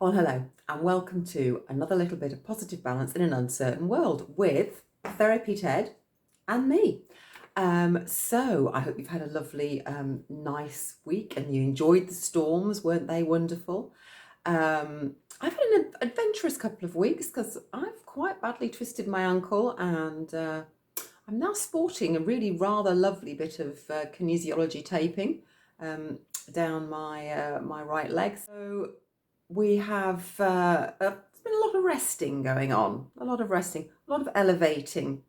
Well, hello, and welcome to another little bit of positive balance in an uncertain world with Therapy Ted and me. So I hope you've had a lovely, nice week and you enjoyed the storms, weren't they wonderful? I've had an adventurous couple of weeks because I've quite badly twisted my ankle and I'm now sporting a really rather lovely bit of kinesiology taping down my right leg. So we have there's been a lot of resting going on, a lot of elevating.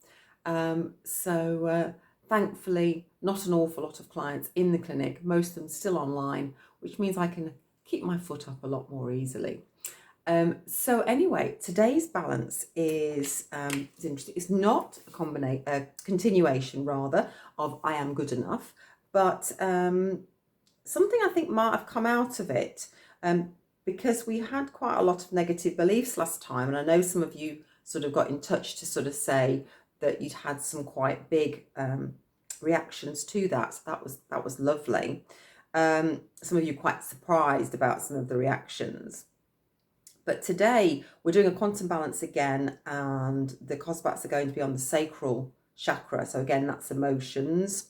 So thankfully, not an awful lot of clients in the clinic, most of them still online, which means I can keep my foot up a lot more easily. So anyway, today's balance is interesting. It's not a continuation rather of I am good enough, but something I think might have come out of it. Because we had quite a lot of negative beliefs last time, and I know some of you sort of got in touch to sort of say that you'd had some quite big reactions to that. So that was lovely. Some of you quite surprised about some of the reactions. But today we're doing a quantum balance again, and the cosbats are going to be on the sacral chakra. So again, that's emotions.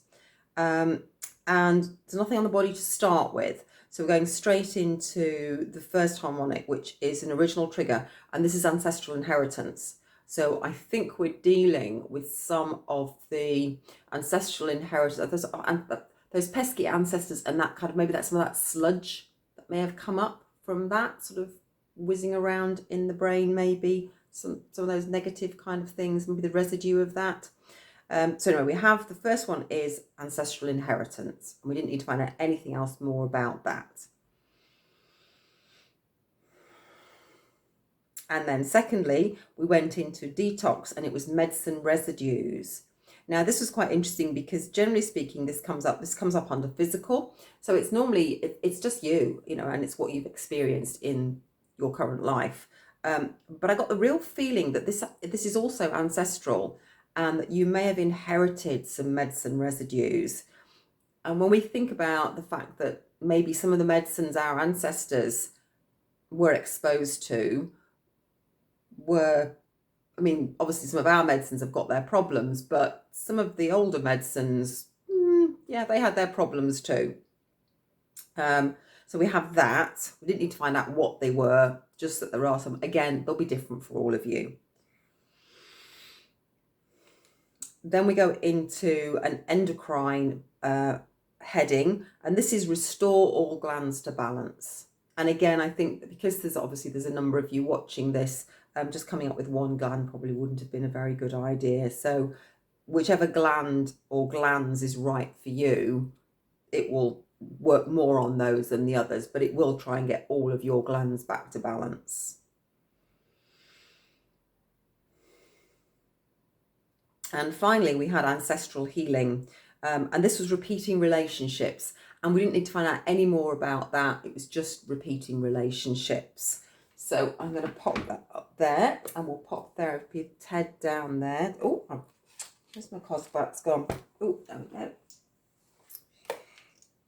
And there's nothing on the body to start with. So we're going straight into the first harmonic, which is an original trigger, and this is ancestral inheritance. So I think we're dealing with some of the ancestral inheritance, those pesky ancestors, and that kind of, maybe that's some of that sludge that may have come up from that sort of whizzing around in the brain, maybe some of those negative kind of things, maybe the residue of that. So anyway, we have the first one is ancestral inheritance, and we didn't need to find out anything else more about that. And then secondly, we went into detox, and it was medicine residues. Now this was quite interesting because generally speaking, this comes up under physical. So it's normally, it's just you know, and it's what you've experienced in your current life. But I got the real feeling that this is also ancestral, and that you may have inherited some medicine residues. And when we think about the fact that maybe some of the medicines our ancestors were exposed to obviously some of our medicines have got their problems, but some of the older medicines, yeah, they had their problems too. So we have that. We didn't need to find out what they were, just that there are some. Again, they'll be different for all of you. Then we go into an endocrine heading, and this is restore all glands to balance. And again, I think that because there's a number of you watching this, just coming up with one gland probably wouldn't have been a very good idea. So whichever gland or glands is right for you, it will work more on those than the others, but it will try and get all of your glands back to balance. And finally, we had ancestral healing, and this was repeating relationships. And we didn't need to find out any more about that. It was just repeating relationships. So I'm going to pop that up there, and we'll pop Therapy Ted down there. Oh, where's my cosbats gone? Oh, there we go.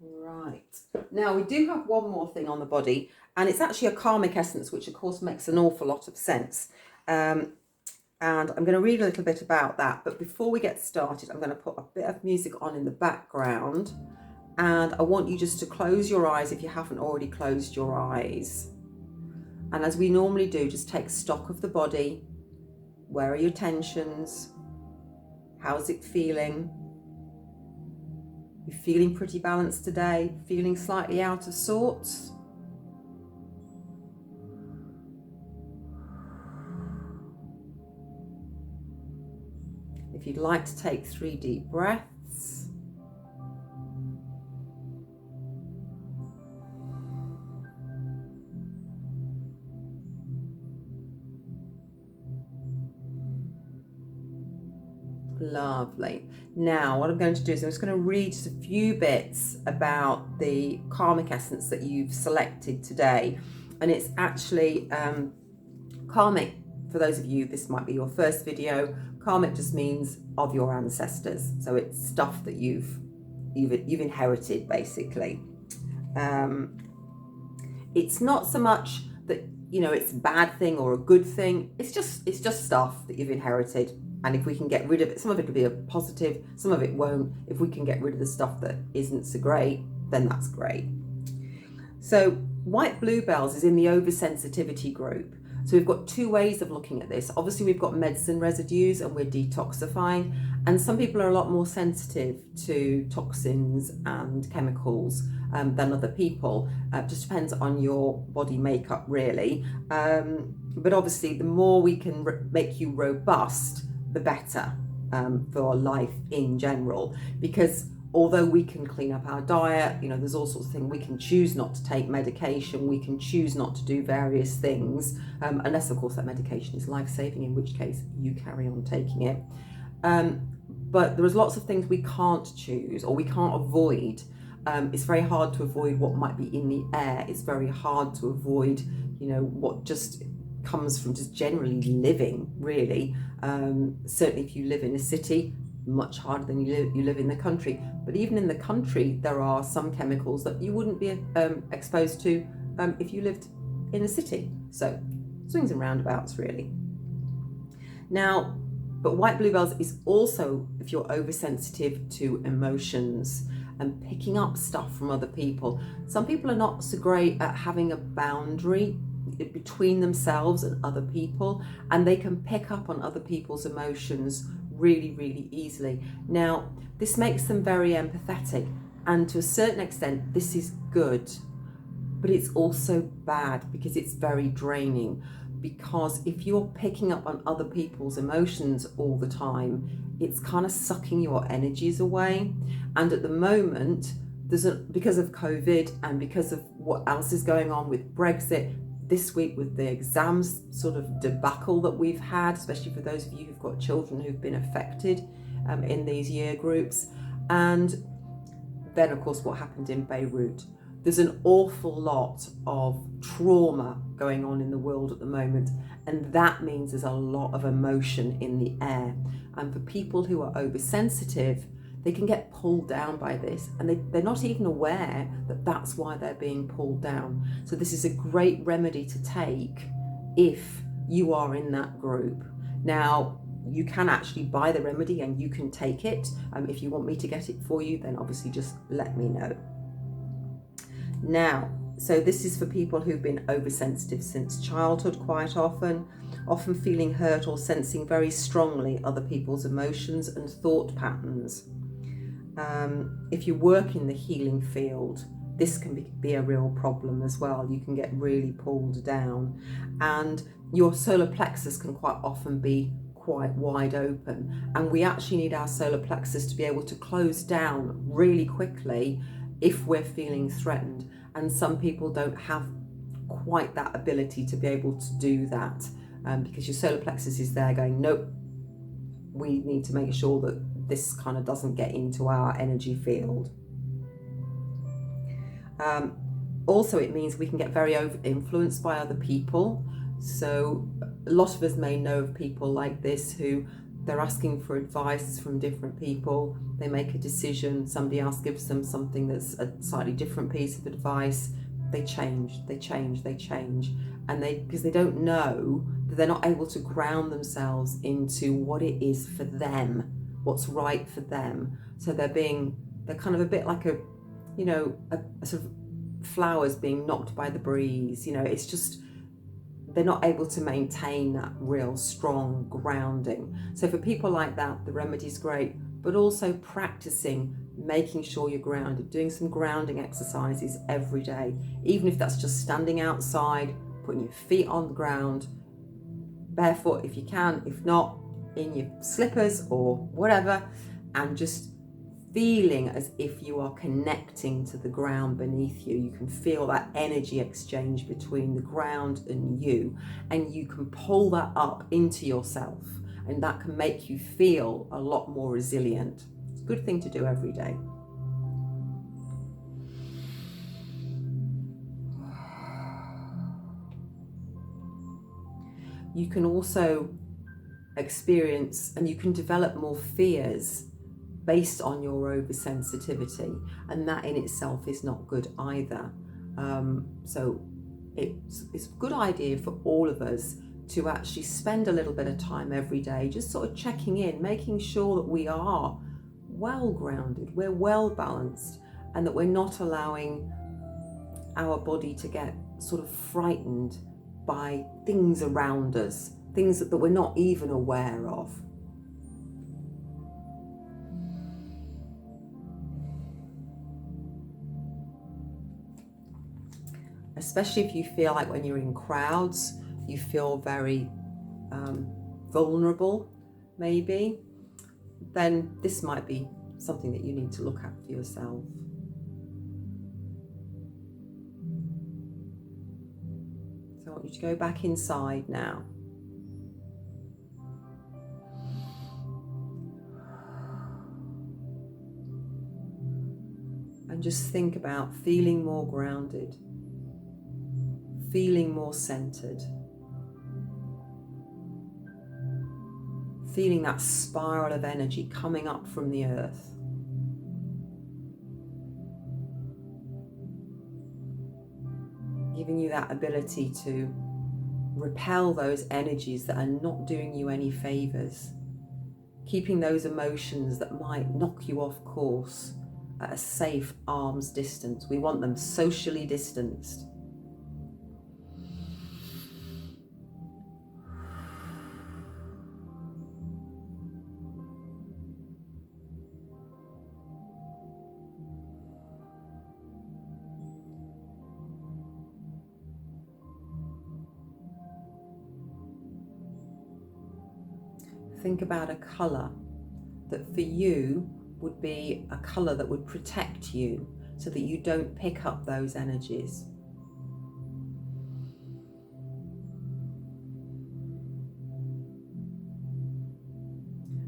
Right. Now, we do have one more thing on the body, and it's actually a karmic essence, which of course makes an awful lot of sense. And I'm going to read a little bit about that. But before we get started, I'm going to put a bit of music on in the background. And I want you just to close your eyes if you haven't already closed your eyes. And as we normally do, just take stock of the body. Where are your tensions? How's it feeling? You feeling pretty balanced today? Feeling slightly out of sorts? If you'd like to take 3 deep breaths. Lovely. Now, what I'm going to do is I'm just going to read just a few bits about the karmic essence that you've selected today. And it's actually karmic. For those of you, this might be your first video. Karmic just means of your ancestors. So it's stuff that you've inherited, basically. It's not so much that it's a bad thing or a good thing. It's just stuff that you've inherited. And if we can get rid of it, some of it will be a positive, some of it won't. If we can get rid of the stuff that isn't so great, then that's great. So white bluebells is in the oversensitivity group. So we've got two ways of looking at this. Obviously, we've got medicine residues and we're detoxifying. And some people are a lot more sensitive to toxins and chemicals than other people. Just depends on your body makeup, really. But obviously, the more we can make you robust, the better for life in general. Because although we can clean up our diet, there's all sorts of things. We can choose not to take medication. We can choose not to do various things, unless, of course, that medication is life-saving, in which case you carry on taking it. But there's lots of things we can't choose or we can't avoid. It's very hard to avoid what might be in the air. It's very hard to avoid, what just comes from just generally living, really. Certainly if you live in a city, much harder than you live in the country. But even in the country, there are some chemicals that you wouldn't be exposed to if you lived in a city. So swings and roundabouts, really. Now, but white bluebells is also if you're oversensitive to emotions and picking up stuff from other people. Some people are not so great at having a boundary between themselves and other people, and they can pick up on other people's emotions really, really easily. Now, this makes them very empathetic, and to a certain extent, this is good, but it's also bad because it's very draining. Because if you're picking up on other people's emotions all the time, it's kind of sucking your energies away. And at the moment, because of COVID and because of what else is going on with Brexit, this week with the exams sort of debacle that we've had, especially for those of you who've got children who've been affected in these year groups. And then, of course, what happened in Beirut. There's an awful lot of trauma going on in the world at the moment, and that means there's a lot of emotion in the air. And for people who are oversensitive, they can get pulled down by this, and they're not even aware that that's why they're being pulled down. So this is a great remedy to take if you are in that group. Now, you can actually buy the remedy and you can take it. If you want me to get it for you, then obviously just let me know. Now, so this is for people who've been oversensitive since childhood quite often feeling hurt or sensing very strongly other people's emotions and thought patterns. If you work in the healing field, this can be a real problem as well. You can get really pulled down, and your solar plexus can quite often be quite wide open, and we actually need our solar plexus to be able to close down really quickly if we're feeling threatened. And some people don't have quite that ability to be able to do that, because your solar plexus is there going, nope, we need to make sure that this kind of doesn't get into our energy field. Also, it means we can get very influenced by other people. So a lot of us may know of people like this who they're asking for advice from different people. They make a decision, somebody else gives them something that's a slightly different piece of advice. They change. And because they don't know, that they're not able to ground themselves into what it is for them, what's right for them. So they're kind of a bit like a sort of flowers being knocked by the breeze. It's just, they're not able to maintain that real strong grounding. So for people like that, the remedy's great, but also practicing making sure you're grounded, doing some grounding exercises every day, even if that's just standing outside, putting your feet on the ground, barefoot if you can, if not, in your slippers or whatever, and just feeling as if you are connecting to the ground beneath you. You can feel that energy exchange between the ground and you can pull that up into yourself, and that can make you feel a lot more resilient. It's a good thing to do every day. You can also experience and you can develop more fears based on your oversensitivity, and that in itself is not good either. So it's a good idea for all of us to actually spend a little bit of time every day just sort of checking in, making sure that we are well grounded, we're well balanced, and that we're not allowing our body to get sort of frightened by things around us, things that we're not even aware of. Especially if you feel like when you're in crowds, you feel very vulnerable, maybe, then this might be something that you need to look at for yourself. So I want you to go back inside now. And just think about feeling more grounded, feeling more centered, feeling that spiral of energy coming up from the earth. Giving you that ability to repel those energies that are not doing you any favors. Keeping those emotions that might knock you off course at a safe arm's distance. We want them socially distanced. Think about a colour that for you would be a colour that would protect you so that you don't pick up those energies.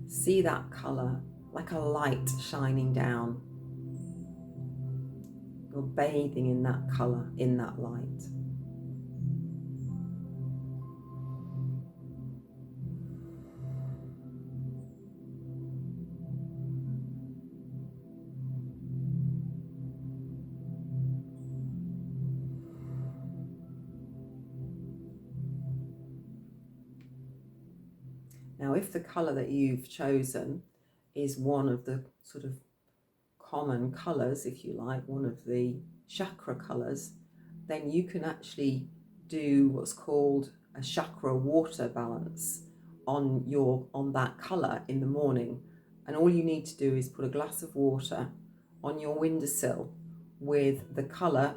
See that colour like a light shining down. You're bathing in that colour, in that light. Now, if the colour that you've chosen is one of the sort of common colours, if you like, one of the chakra colours, then you can actually do what's called a chakra water balance on that colour in the morning. And all you need to do is put a glass of water on your windowsill with the colour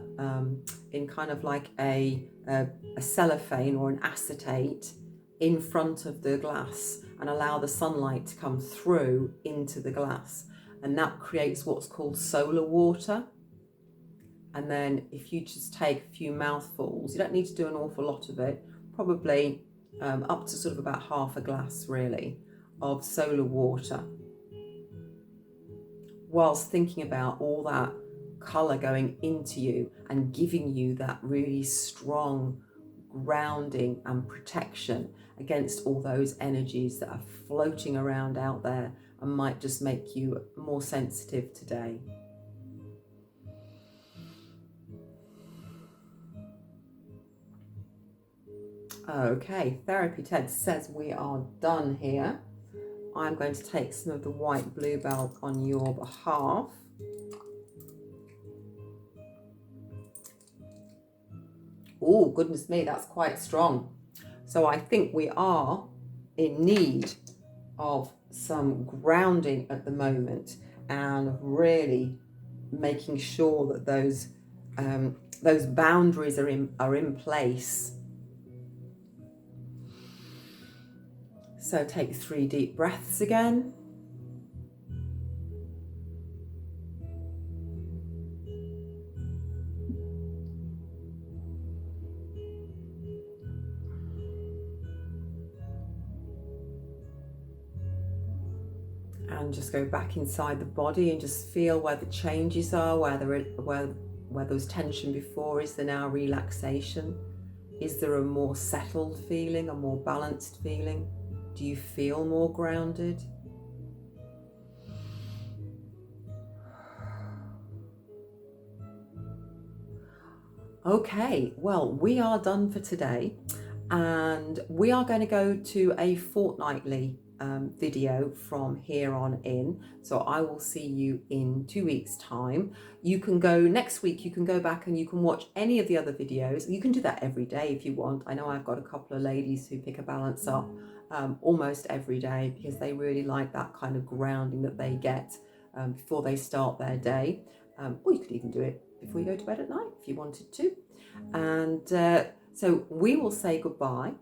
in kind of like a cellophane or an acetate in front of the glass, and allow the sunlight to come through into the glass, and that creates what's called solar water. And then if you just take a few mouthfuls, you don't need to do an awful lot of it, probably up to sort of about half a glass really of solar water, whilst thinking about all that colour going into you and giving you that really strong grounding and protection against all those energies that are floating around out there and might just make you more sensitive today. Okay, Therapy Ted says we are done here. I'm going to take some of the white bluebell on your behalf. Oh, goodness me, that's quite strong. So I think we are in need of some grounding at the moment, and really making sure that those boundaries are in place. So take 3 deep breaths again. And just go back inside the body and just feel where the changes are, where there was tension before, is there now relaxation? Is there a more settled feeling, a more balanced feeling? Do you feel more grounded? Okay, well, we are done for today, and we are going to go to a fortnightly video from here on in. So I will see you in 2 weeks' time. You can go next week, you can go back and you can watch any of the other videos. You can do that every day if you want. I know I've got a couple of ladies who pick a balance up almost every day because they really like that kind of grounding that they get before they start their day. Or you could even do it before you go to bed at night if you wanted to. And so we will say goodbye.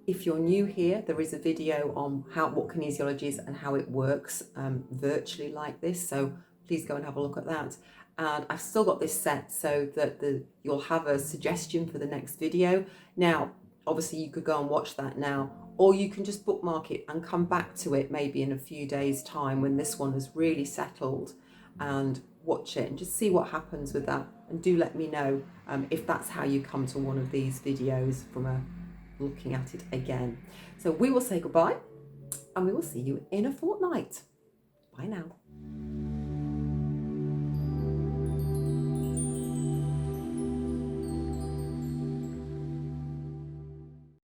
If you're new here, there is a video on what kinesiology is and how it works virtually like this. So please go and have a look at that. And I've still got this set so that you'll have a suggestion for the next video. Now, obviously you could go and watch that now, or you can just bookmark it and come back to it maybe in a few days' time when this one has really settled, and watch it and just see what happens with that. And do let me know if that's how you come to one of these videos from looking at it again. So we will say goodbye and we will see you in a fortnight. Bye now.